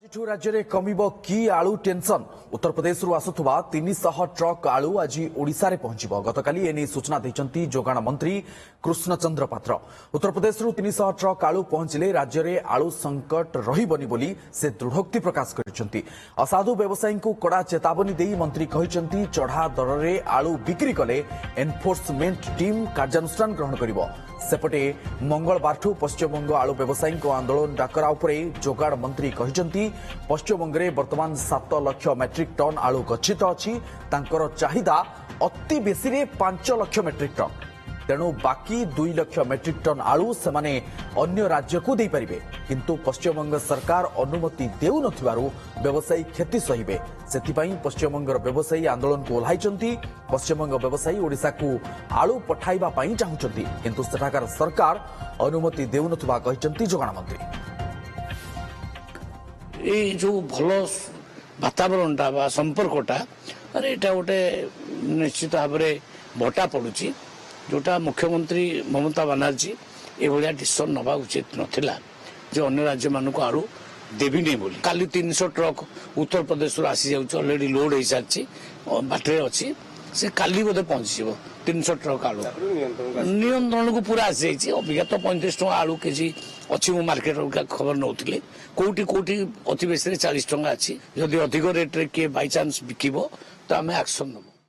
राज्य में कमिब कि आलू टेंशन उत्तर प्रदेश आसुवा 300 ट्रक आलू आज ओडिशा रे पहुंचब गतकाली एने सूचना देते जोगाण मंत्री कृष्णचंद्र पात्र उत्तर प्रदेश 300 ट्रक आलू पहुंचले राज्य में आलू संकट रहिबनी बोली से दृढ़ोक्ति प्रकाश कर असाधु व्यवसायी को कड़ा चेतावनी दे मंत्री कहते चढ़ा दर में आलू बिक्री कले एनफोर्समेंट टीम कार्यानुष्ठान ग्रहण करिबो। सेपटे मंगलबार पश्चिमबंग आलू व्यवसायी आंदोलन डाकरा उपरे जोगाड़ मंत्री कहते पश्चिमबंग में वर्तमान 7 लाख मेट्रिक टन आलू गच्छित अच्छी तांकर चाहिदा अति बेसी 5 लाख मेट्रिक टन तेणु बाकी 2 लाख मेट्रिक टन आलू सेमाने अन्य राज्य को दे पारिबे किंतु पश्चिमबंग सरकार अनुमति देउ नथिबारु व्यवसायी क्षति सहिबे सेथिपाई पश्चिमबंग व्यवसायी आंदोलन को ओह्लाइचंती। पश्चिमबंग व्यवसायी ओडिशा को आलू पठाइबा पई चाहुचंती किंतु सेठाकार सरकार अनुमति देउ नथिबा कहिचंती जोगाण मंत्री। ये जो भल वातावरणटा बा संपर्कटा अरे एटा गोटे निश्चित भाव में भटा पड़ुची जोटा मुख्यमंत्री ममता बनर्जी एभलिया डिसीजन नवा उचित नथिला जो अन्य राज्य मान को आलू देवी नहीं बोली काली 300 ट्रक उत्तर प्रदेश आसी जाऊँ ऑलरेडी लोड हो सारी बाटे अच्छी से काली बोधे पहुंची 300 ट्रक आलू नियंत्रण को पूरा आसी जाइए अभिज्ञा तो 35 टका आलू केजी अच्छी मु मार्केट खबर नौली कोटी कोटी अति बेसी 40 टका अच्छी जदि अधिक रेट रे किए बाई चांस बिकिबो तो आम एक्शन नबो।